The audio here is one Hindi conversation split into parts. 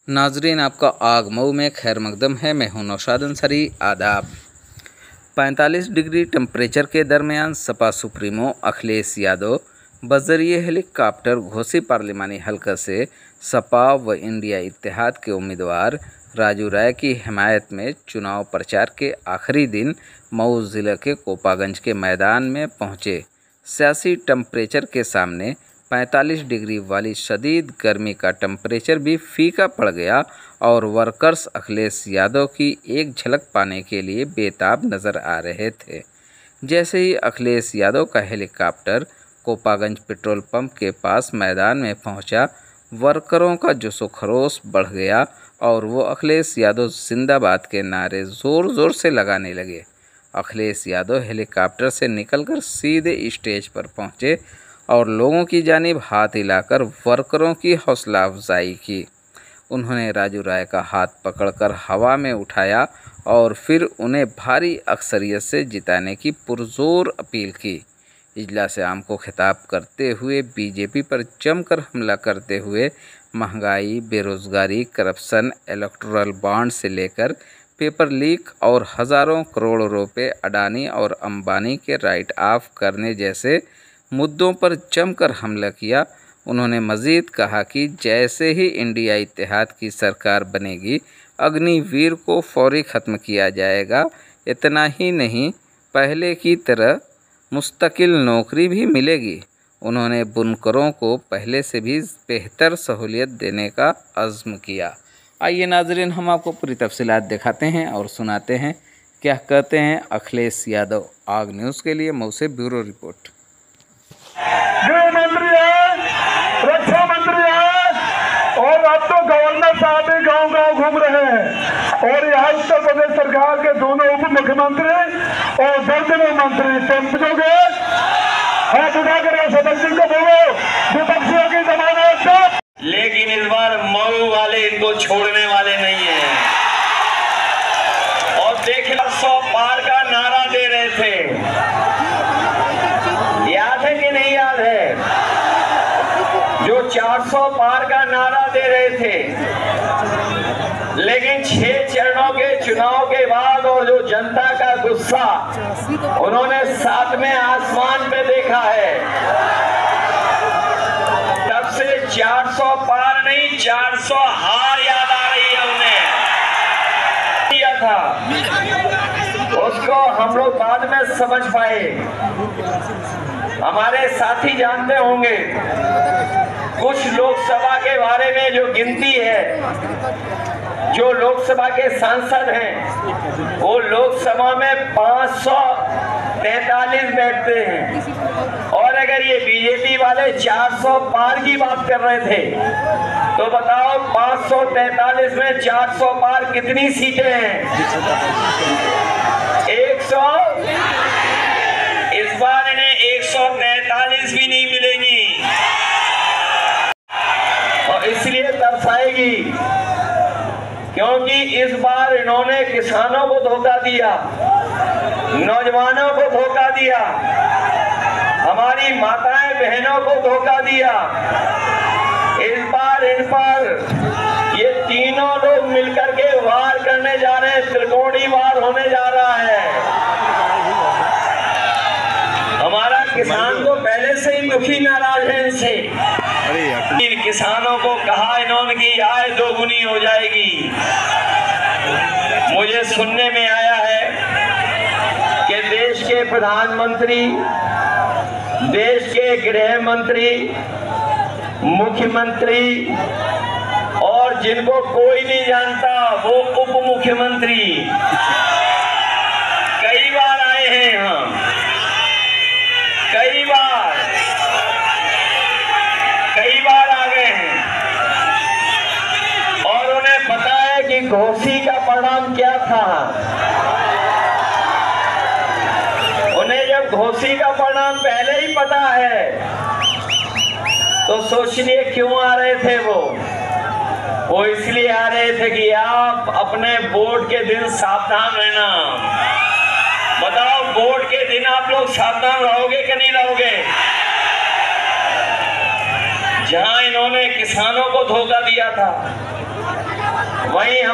नाजरीन, आपका आगमऊ में खैर मकदम है। मैं हूं नौशाद अंसारी। आदाब। 45 डिग्री टेम्परेचर के दरमियान सपा सुप्रीमो अखिलेश यादव बजरिए हेलीकॉप्टर घोसी पार्लिमानी हलका से सपा व इंडिया इत्तेहाद के उम्मीदवार राजू राय की हिमायत में चुनाव प्रचार के आखिरी दिन मऊ ज़िले के कोपागंज के मैदान में पहुंचे। सियासी टेम्परेचर के सामने 45 डिग्री वाली शदीद गर्मी का टेम्परेचर भी फीका पड़ गया और वर्कर्स अखिलेश यादव की एक झलक पाने के लिए बेताब नज़र आ रहे थे। जैसे ही अखिलेश यादव का हेलीकॉप्टर कोपागंज पेट्रोल पंप के पास मैदान में पहुंचा, वर्करों का जोशो खरोश बढ़ गया और वो अखिलेश यादव जिंदाबाद के नारे ज़ोर ज़ोर से लगाने लगे। अखिलेश यादव हेलीकॉप्टर से निकलकर सीधे स्टेज पर पहुंचे और लोगों की जानिब हाथ हिलाकर वर्करों की हौसला अफजाई की। उन्होंने राजू राय का हाथ पकड़कर हवा में उठाया और फिर उन्हें भारी अक्सरियत से जिताने की पुरजोर अपील की। इजलास आम को खिताब करते हुए बीजेपी पर जमकर हमला करते हुए महंगाई, बेरोजगारी, करप्शन, इलेक्टोरल बॉन्ड से लेकर पेपर लीक और हज़ारों करोड़ रुपए अडानी और अंबानी के राइट ऑफ करने जैसे मुद्दों पर जमकर हमला किया। उन्होंने मज़ीद कहा कि जैसे ही इंडिया इत्तेहाद की सरकार बनेगी, अग्निवीर को फौरी ख़त्म किया जाएगा। इतना ही नहीं, पहले की तरह मुस्तकिल नौकरी भी मिलेगी। उन्होंने बुनकरों को पहले से भी बेहतर सहूलियत देने का अज़्म किया। आइए नाजरीन, हम आपको पूरी तफसीलात दिखाते हैं और सुनाते हैं क्या कहते हैं अखिलेश यादव। आग न्यूज़ के लिए मऊ से ब्यूरो रिपोर्ट। गृह मंत्री है, रक्षा मंत्री है और अब तो गवर्नर साहब भी गांव-गांव घूम रहे हैं और यहाँ उत्तर प्रदेश सरकार के दोनों उप मुख्यमंत्री और दर्जनों मंत्री पहुंचो गए। हाथ उठाकर सदन सिंह को बोलो, विपक्षियों की जमानत। लेकिन इस बार मऊ वाले इनको छोड़ने वाले नहीं है। और देखिए, 100 पार का नारा दे रहे थे, याद है कि नहीं याद है? जो 400 पार का नारा दे रहे थे, लेकिन 6 चरणों के चुनाव के बाद और जो जनता का गुस्सा उन्होंने 7वें आसमान पे देखा है, तब से 400 पार नहीं 400 हार याद आ रही है उन्हें। किया था उसको हम लोग बाद में समझ पाए। हमारे साथी जानते होंगे, कुछ लोकसभा के बारे में जो गिनती है, जो लोकसभा के सांसद हैं, वो लोकसभा में 543 बैठते हैं। और अगर ये बीजेपी वाले 400 पार की बात कर रहे थे, तो बताओ 543 में 400 पार कितनी सीटें हैं? 100। इस बार इन्हें 143 भी नहीं मिलेगी और इसलिए तरसाएगी, क्योंकि इस बार इन्होंने किसानों को धोखा दिया, नौजवानों को धोखा दिया, हमारी माताएं बहनों को धोखा दिया। इस बार इन पर ये तीनों लोग मिलकर के वार करने जा रहे हैं, त्रिकोणी वार होने जा रहा है। हमारा किसान तो पहले से ही दुखी नाराज है इनसे। इन किसानों को कहा इन्होंने कि आय दोगुनी हो जाएगी। मुझे सुनने में आया है कि देश के प्रधानमंत्री, देश के गृह मंत्री, मुख्यमंत्री और जिनको कोई नहीं जानता वो उप मुख्यमंत्री कई बार आए हैं यहाँ, कई बार आ गए हैं और उन्हें पता है कि घोसी का परिणाम क्या था। उन्हें जब घोसी का परिणाम पहले ही पता है, तो सोचिए क्यों आ रहे थे वो इसलिए आ रहे थे कि आप अपने वोट के दिन सावधान रहना। बताओ, वोट के दिन आप लोग सावधान रहोगे कि नहीं रहोगे? जहां इन्होंने किसानों को धोखा दिया था,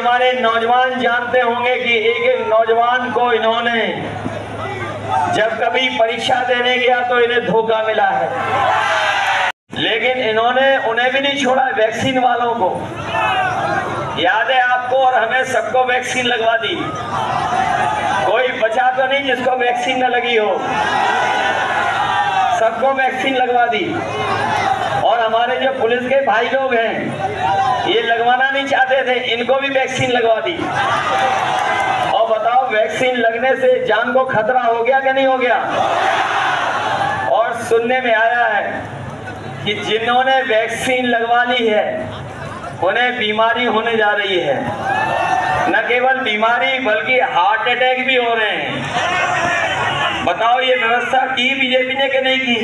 हमारे नौजवान जानते होंगे कि एक एक नौजवान को इन्होंने जब कभी परीक्षा देने गया तो इन्हें धोखा मिला है, लेकिन इन्होंने उन्हें भी नहीं छोड़ा, वैक्सीन वालों को। याद है आपको और हमें सबको वैक्सीन लगवा दी, कोई बचा तो नहीं जिसको वैक्सीन न लगी हो, सबको वैक्सीन लगवा दी। और हमारे जो पुलिस के भाई लोग हैं ये लगवाना नहीं चाहते थे, इनको भी वैक्सीन लगवा दी। और बताओ वैक्सीन लगने से जान को खतरा हो गया कि नहीं हो गया? और सुनने में आया है कि जिन्होंने वैक्सीन लगवा ली है उन्हें बीमारी होने जा रही है, न केवल बीमारी बल्कि हार्ट अटैक भी हो रहे हैं। बताओ ये व्यवस्था की बीजेपी ने कि नहीं की?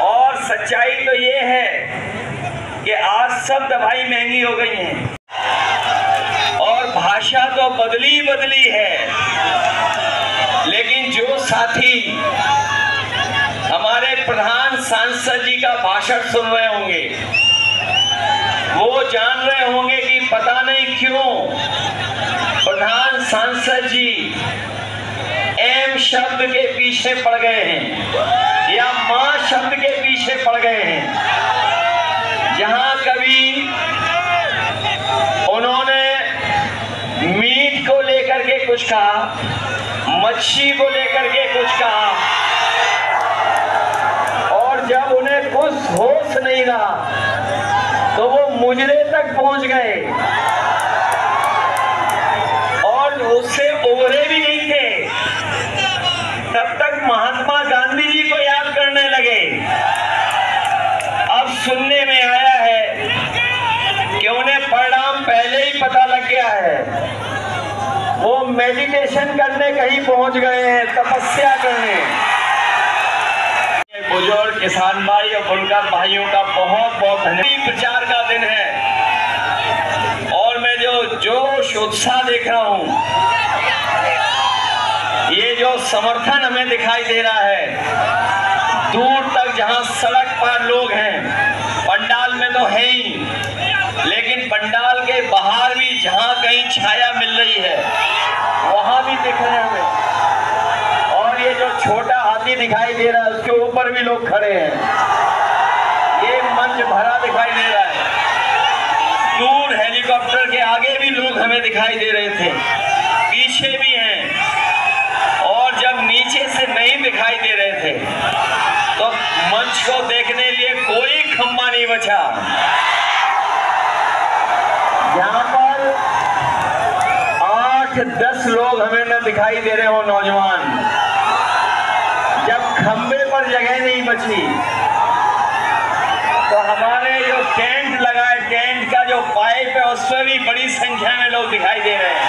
और सच्चाई तो ये है कि आज सब दवाई महंगी हो गई है और भाषा तो बदली है, लेकिन जो साथी हमारे प्रधान सांसद जी का भाषण सुन रहे होंगे वो जान रहे होंगे कि पता नहीं क्यों प्रधान सांसद जी एम शब्द के पीछे पड़ गए हैं या मां शब्द के पीछे पड़ गए हैं। जहां कभी उन्होंने मीट को लेकर के कुछ कहा, मच्छी को लेकर के कुछ कहा, और जब उन्हें कुछ होश नहीं रहा तो वो मुजरे तक पहुंच गए और उससे उभरे भी नहीं थे। तब तक महात्मा गांधी जी को याद करने लगे। अब सुनने में आया है कि उन्हें परिणाम पहले ही पता लग गया है, वो मेडिटेशन करने कहीं पहुंच गए हैं, तपस्या करने। बुजुर्ग किसान भाई और बुनकर भाइयों का बहुत बहुत धन्यवाद। प्रचार का दिन है और मैं जो जोश उत्साह देख रहा हूं, ये जो समर्थन हमें दिखाई दे रहा है, दूर तक जहां सड़क पर लोग हैं, पंडाल में तो है ही, लेकिन पंडाल के बाहर भी जहां कहीं छाया मिल रही है वहां भी दिख रहे हैं हमें। और ये जो छोटा हाथी दिखाई दे रहा है उसके ऊपर भी लोग खड़े हैं, ये मंच भरा दिखाई दे रहा है। दूर हेलीकॉप्टर के आगे भी लोग हमें दिखाई दे रहे थे, पीछे भी हैं, और जब नीचे से नहीं दिखाई दे रहे थे तो मंच को देखने लिए कोई खंबा नहीं बचा। यहाँ पर 8-10 लोग हमें न दिखाई दे रहे हो नौजवान, जब खंबे पर जगह नहीं बची तो हमारे जो टेंट लगा है, टेंट का जो पाइप है उसमें भी बड़ी संख्या में लोग दिखाई दे रहे हैं।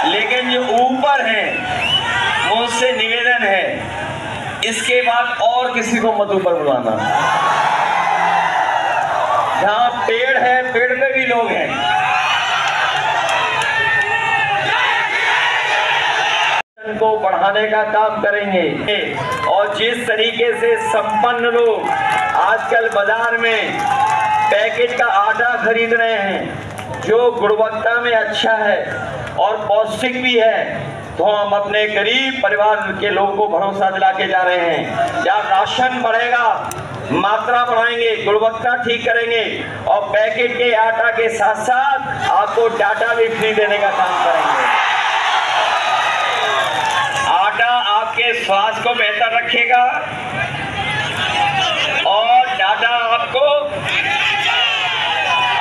लेकिन जो ऊपर है मुझसे निवेदन है, इसके बाद और किसी को मत ऊपर बुलाना। जहां पेड़ है पेड़ पे भी लोग हैं। को बढ़ाने का काम करेंगे और जिस तरीके से संपन्न लोग आजकल बाजार में पैकेट का आटा खरीद रहे हैं जो गुणवत्ता में अच्छा है और पौष्टिक भी है, तो हम अपने गरीब परिवार के लोगों को भरोसा दिला के जा रहे हैं। जहाँ राशन बढ़ेगा, मात्रा बढ़ाएंगे, गुणवत्ता ठीक करेंगे और पैकेट के आटा के साथ साथ आपको डाटा भी फ्री देने का काम करेंगे। आटा आपके स्वास्थ्य को बेहतर रखेगा और डाटा आपको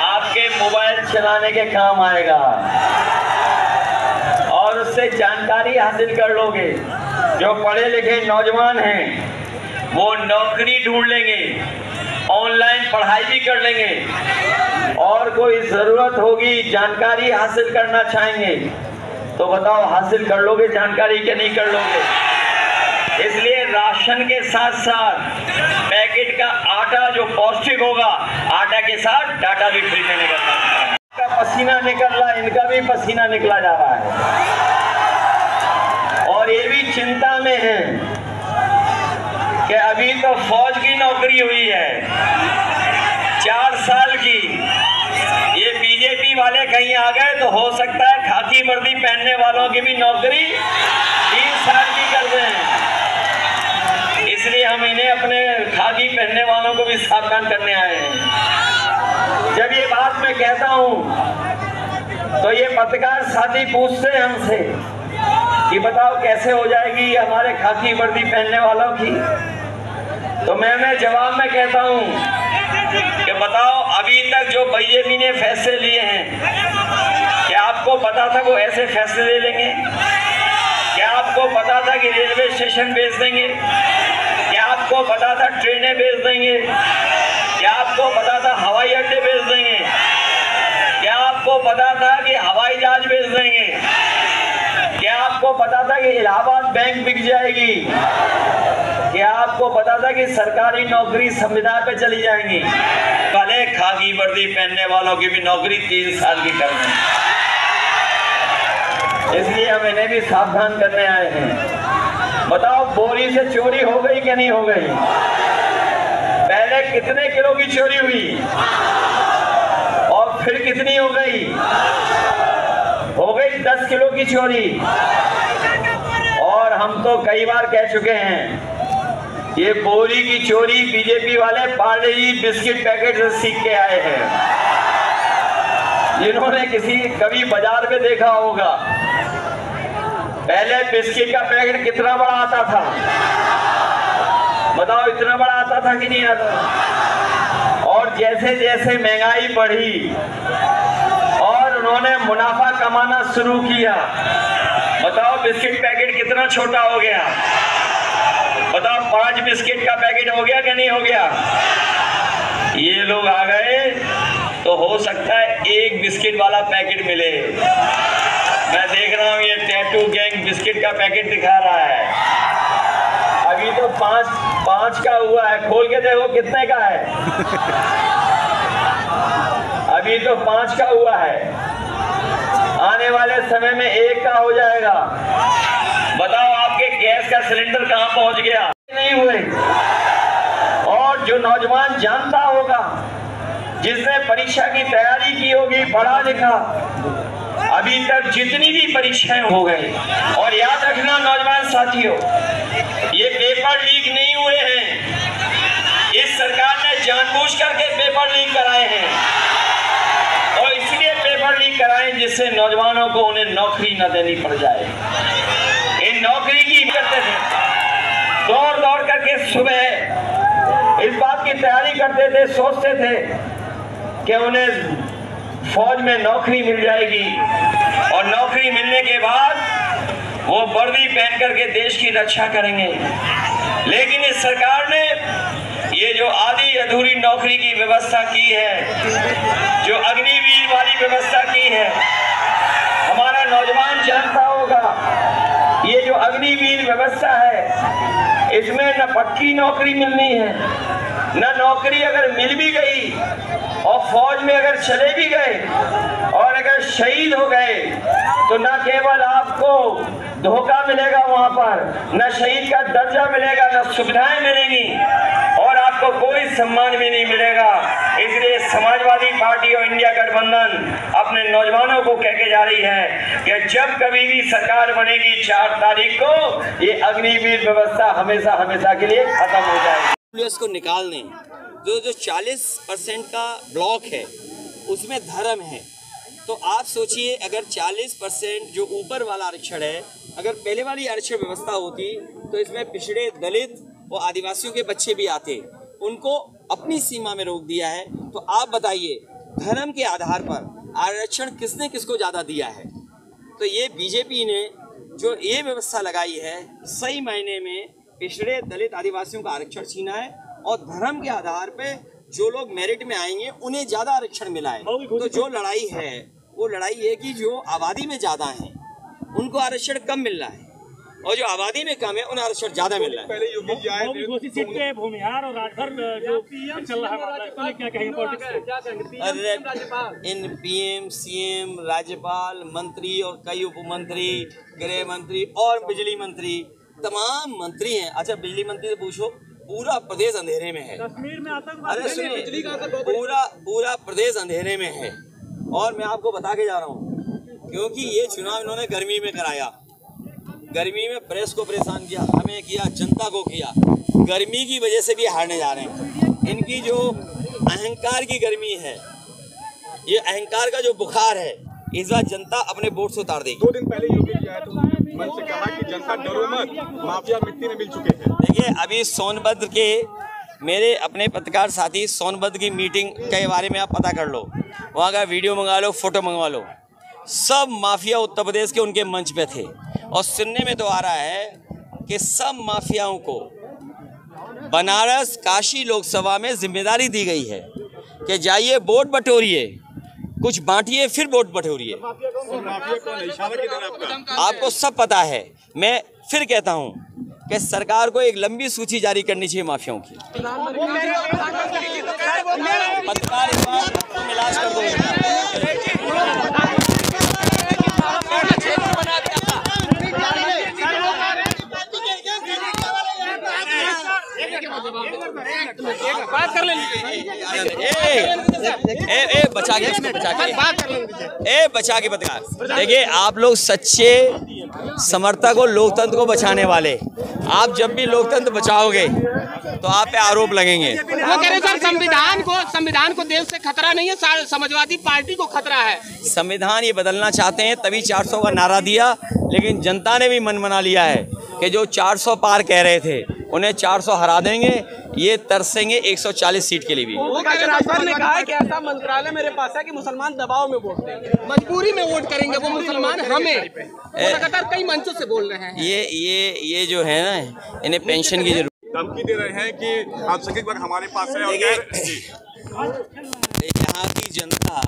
आपके मोबाइल चलाने के काम आएगा और उससे जानकारी हासिल कर लोगे। जो पढ़े लिखे नौजवान हैं वो नौकरी ढूंढ लेंगे, ऑनलाइन पढ़ाई भी कर लेंगे और कोई ज़रूरत होगी जानकारी हासिल करना चाहेंगे तो बताओ हासिल कर लोगे जानकारी कि नहीं कर लोगे। इसलिए राशन के साथ साथ पैकेट का आटा जो पौष्टिक होगा, आटा के साथ डाटा भी फ्री देने का काम। इनका पसीना निकल रहा है, इनका भी पसीना निकला जा रहा है और ये भी चिंता में है कि अभी तो फौज की नौकरी हुई है 4 साल की, ये बीजेपी वाले कहीं आ गए तो हो सकता है खाकी वर्दी पहनने वालों की भी नौकरी 3 साल की कर दें। इसलिए हम इन्हें अपने खाकी पहनने वालों को भी सावधान करने आए हैं। जब ये बात मैं कहता हूं तो ये पत्रकार साथी पूछते हैं हमसे कि बताओ कैसे हो जाएगी हमारे खाकी वर्दी पहनने वालों की। तो मैं जवाब में कहता हूं कि बताओ अभी तक जो बीजेपी ने फैसले लिए हैं, क्या आपको पता था वो ऐसे फैसले ले लेंगे? क्या आपको पता था कि रेलवे स्टेशन बेच देंगे? क्या आपको पता था ट्रेनें बेच देंगे? क्या आपको पता था हवाई अड्डे बेच देंगे? क्या आपको पता था कि हवाई जहाज बेच देंगे? क्या आपको पता था कि इलाहाबाद बैंक बिक जाएगी? क्या आपको पता था कि सरकारी नौकरी संविदा पे चली जाएंगी? भले खाकी वर्दी पहनने वालों की भी नौकरी 3 साल की कर दें। इसलिए हम इन्हें भी सावधान करने आए हैं। बताओ बोरी से चोरी हो गई कि नहीं हो गई? पहले कितने किलो की चोरी हुई और फिर कितनी हो गई? हो गई 10 किलो की चोरी। और हम तो कई बार कह चुके हैं ये बोरी की चोरी बीजेपी वाले पार्ले जी बिस्किट पैकेट से सीख के आए हैं। जिन्होंने कभी बाजार में देखा होगा, पहले बिस्किट का पैकेट कितना बड़ा आता था? बताओ इतना बड़ा आता था कि नहीं आता? और जैसे जैसे महंगाई बढ़ी और उन्होंने मुनाफा कमाना शुरू किया, बताओ बिस्किट पैकेट कितना छोटा हो गया? बताओ 5 बिस्किट का पैकेट हो गया कि नहीं हो गया? ये लोग आ गए तो हो सकता है 1 बिस्किट वाला पैकेट मिले। मैं देख रहा हूँ ये टैटू गैंग बिस्किट का पैकेट दिखा रहा है। अभी तो 5 का हुआ है, खोल के देखो कितने का है। अभी तो 5 का हुआ है, आने वाले समय में 1 का हो जाएगा। बताओ आपके गैस का सिलेंडर कहां पहुंच गया? नहीं हुए। और जो नौजवान जानता होगा, जिसने परीक्षा की तैयारी की होगी, पढ़ा लिखा, अभी तक जितनी भी परीक्षाएं हो गई, और याद रखना नौजवान साथियों, ये पेपर लीक नहीं हुए हैं। इस सरकार ने जानबूझ करके पेपर लीक कराए हैं, और इसलिए पेपर लीक कराए जिससे नौजवानों को उन्हें नौकरी न देनी पड़ जाए। इन नौकरी की करते थे, दौड़ दौड़ करके सुबह इस बात की तैयारी करते थे, सोचते थे कि उन्हें फौज में नौकरी मिल जाएगी, और नौकरी मिलने के बाद वो वर्दी पहन करके देश की रक्षा करेंगे। लेकिन इस सरकार ने ये जो आधी अधूरी नौकरी की व्यवस्था की है, जो अग्निवीर वाली व्यवस्था की है, हमारा नौजवान जानता होगा ये जो अग्निवीर व्यवस्था है, इसमें न पक्की नौकरी मिलनी है, न नौकरी अगर मिल भी गई और फौज में अगर चले भी गए और अगर शहीद हो गए तो न केवल आपको धोखा मिलेगा वहां पर, न शहीद का दर्जा मिलेगा, न सुविधाएं मिलेंगी, और आपको कोई सम्मान भी नहीं मिलेगा। इसलिए समाजवादी पार्टी और इंडिया गठबंधन अपने नौजवानों को कह के जा रही है कि जब कभी भी सरकार बनेगी 4 तारीख को, ये अग्निवीर व्यवस्था हमेशा हमेशा के लिए खत्म हो जाएगी। पुलिस को निकाल दें। जो 40% का ब्लॉक है उसमें धर्म है, तो आप सोचिए अगर 40% जो ऊपर वाला आरक्षण है, अगर पहले वाली आरक्षण व्यवस्था होती तो इसमें पिछड़े, दलित और आदिवासियों के बच्चे भी आते, उनको अपनी सीमा में रोक दिया है। तो आप बताइए धर्म के आधार पर आरक्षण किसने किसको ज़्यादा दिया है? तो ये बीजेपी ने जो ये व्यवस्था लगाई है, सही मायने में पिछड़े, दलित, आदिवासियों का आरक्षण छीना है, और धर्म के आधार पे जो लोग मेरिट में आएंगे उन्हें ज़्यादा आरक्षण मिला है। तो जो लड़ाई है वो लड़ाई है कि जो आबादी में ज़्यादा हैं उनको आरक्षण कम मिल रहा है, और जो आबादी में कम है उन्हें आरक्षण ज़्यादा मिल रहा है। पहले योगी जी आए थे, भूमिहार और राजभर जो चल रहा है, क्या कहेंगे पॉलिटिक्स? अरे इन PM, CM, राज्यपाल, मंत्री और कई उपमंत्री, गृह मंत्री और बिजली मंत्री, तमाम मंत्री हैं। अच्छा, बिजली मंत्री से पूछो, पूरा प्रदेश अंधेरे में है। कश्मीर में आतंकवाद, अरे सुनिए, पूरा प्रदेश अंधेरे में है। और मैं आपको बता के जा रहा हूँ, क्योंकि ये चुनाव इन्होंने गर्मी में कराया, गर्मी में प्रेस को परेशान किया, हमें किया, जनता को किया, गर्मी की वजह से भी हारने जा रहे हैं। इनकी जो अहंकार की गर्मी है, ये अहंकार का जो बुखार है, इस बार जनता अपने वोट से उतार देगी। 2 दिन पहले योगी जी आए तो मन से कहा कि जनता डरो मत, माफिया मिट्टी में मिल चुके हैं। देखिए, अभी सोनभद्र के मेरे अपने पत्रकार साथी सोनभद्र की मीटिंग के बारे में आप पता कर लो, वहाँ का वीडियो मंगा लो, फोटो मंगवा लो, सब माफिया उत्तर प्रदेश के उनके मंच पे थे। और सुनने में तो आ रहा है कि सब माफियाओं को बनारस काशी लोकसभा में जिम्मेदारी दी गई है कि जाइए वोट बटोरिए, कुछ बांटिए, फिर वोट बटोरिए। आपको सब पता है। मैं फिर कहता हूं कि सरकार को एक लंबी सूची जारी करनी चाहिए माफियाओं की। पत्रकार इस बार इलाज कर दो। बात कर बचा के पत्रकार। देखिए, आप लोग सच्चे समर्थक और लोकतंत्र को बचाने वाले, आप जब भी लोकतंत्र बचाओगे तो आप पे आरोप लगेंगे। वो कह रहे सर, संविधान को देश से खतरा नहीं है, समाजवादी पार्टी को खतरा है। संविधान ये बदलना चाहते हैं, तभी 400 का नारा दिया, लेकिन जनता ने भी मन बना लिया है कि जो 400 पार कह रहे थे उन्हें 400 हरा देंगे, ये तरसेंगे 140 सीट के लिए भी। वो सर ने कहा है कि ऐसा मंत्रालय मेरे पास है कि मुसलमान दबाव में वोट देंगे, मजबूरी में वोट करेंगे वो मुसलमान हमें। लगातार कई मंचों से बोल रहे हैं। ये जो है ना, इन्हें पेंशन की जरूरत, धमकी दे रहे हैं कि आप सभी बार हमारे पास है। और यहाँ की जनता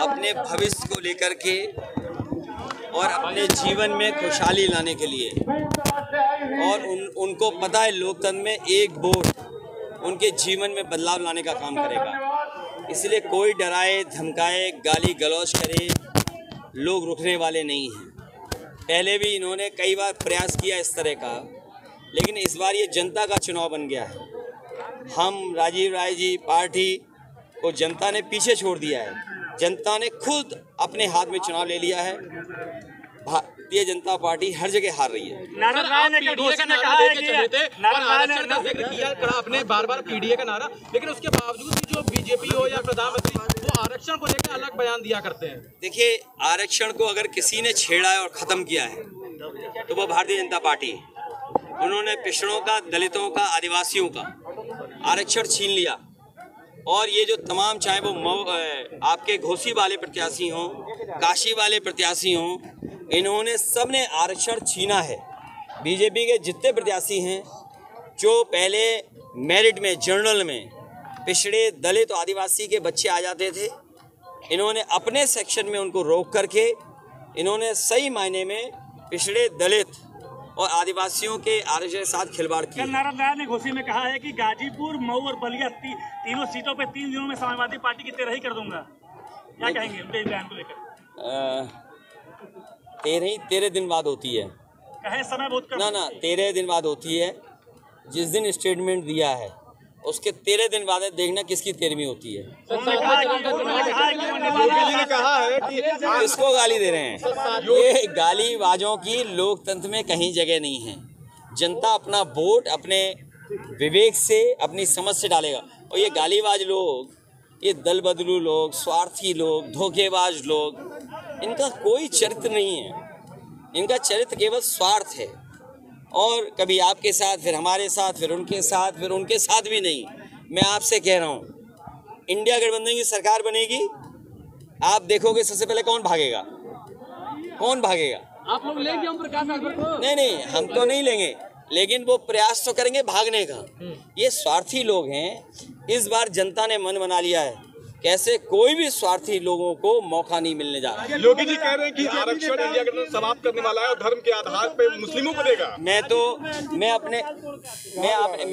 अपने भविष्य को लेकर के और अपने जीवन में खुशहाली लाने के लिए, और उनको पता है लोकतंत्र में एक वोट उनके जीवन में बदलाव लाने का काम करेगा। इसलिए कोई डराए धमकाए गाली गलौज करे, लोग रुकने वाले नहीं हैं। पहले भी इन्होंने कई बार प्रयास किया इस तरह का, लेकिन इस बार ये जनता का चुनाव बन गया है। हम राजीव राय जी पार्टी को जनता ने पीछे छोड़ दिया है, जनता ने खुद अपने हाथ में चुनाव ले लिया है। भारतीय जनता पार्टी हर जगह हार रही है। नारायण राय ने कहा है कि आपने बार-बार पीडीए का नारा, लेकिन उसके बावजूद भी जो बीजेपी हो या प्रधानमंत्री वो आरक्षण को लेकर अलग बयान दिया करते हैं। देखिए, आरक्षण को अगर किसी ने छेड़ा है और खत्म किया है तो वो भारतीय जनता पार्टी है। उन्होंने पिछड़ों का, दलितों का, आदिवासियों का आरक्षण छीन लिया, और ये जो तमाम, चाहे वो आपके घोसी वाले प्रत्याशी हों, काशी वाले प्रत्याशी हों, इन्होंने सब ने आरक्षण छीना है। बीजेपी के जितने प्रत्याशी हैं जो पहले मेरिट में, जनरल में पिछड़े, दलित और आदिवासी के बच्चे आ जाते थे, इन्होंने अपने सेक्शन में उनको रोक करके इन्होंने सही मायने में पिछड़े, दलित और आदिवासियों के आरक्षण के साथ खिलवाड़ किया। नारायण राय ने घोसी में कहा है कि गाजीपुर, मऊ और बलिया तीनों सीटों पे 3 दिनों में समाजवादी पार्टी की 13 ही कर दूंगा। क्या कहेंगे उनके बयान को लेकर? 13 दिन बाद होती है। कहे समय बहुत कम। ना 13 दिन बाद होती है। जिस दिन स्टेटमेंट दिया है उसके 13 दिन बाद देखना किसकी 13वीं होती है। किसको गाली दे रहे हैं? ये गालीबाजों की लोकतंत्र में कहीं जगह नहीं है। जनता अपना वोट अपने विवेक से, अपनी समझ से डालेगा। और ये गालीबाज लोग, ये दल बदलू लोग, स्वार्थी लोग, धोखेबाज लोग, इनका कोई चरित्र नहीं है। इनका चरित्र केवल स्वार्थ है, और कभी आपके साथ, फिर हमारे साथ, फिर उनके साथ, फिर उनके साथ भी नहीं। मैं आपसे कह रहा हूँ, इंडिया गठबंधन की सरकार बनेगी, आप देखोगे सबसे पहले कौन भागेगा? कौन भागेगा? आप लोग लेंगे ओम प्रकाश को? नहीं, हम तो नहीं लेंगे, लेकिन वो प्रयास तो करेंगे भागने का। ये स्वार्थी लोग हैं। इस बार जनता ने मन बना लिया है, कैसे कोई भी स्वार्थी लोगों को मौका नहीं मिलने जा रहा। योगी जी कह रहे हैं कि आरक्षण इंडिया गठबंधन समाप्त करने वाला है और धर्म के आधार पे मुस्लिमों को देगा। मैं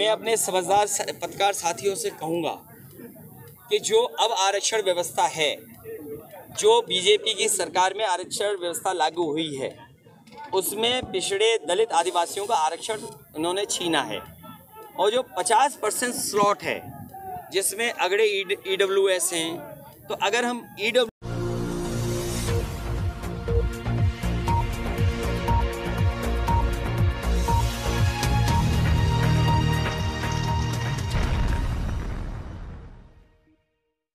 अपने समझदार पत्रकार साथियों से कहूंगा कि जो अब आरक्षण व्यवस्था है, जो बीजेपी की सरकार में आरक्षण व्यवस्था लागू हुई है, उसमें पिछड़े, दलित, आदिवासियों का आरक्षण उन्होंने छीना है। और जो 50% स्लॉट है, जिसमें अगड़े EWS हैं, तो अगर हम EW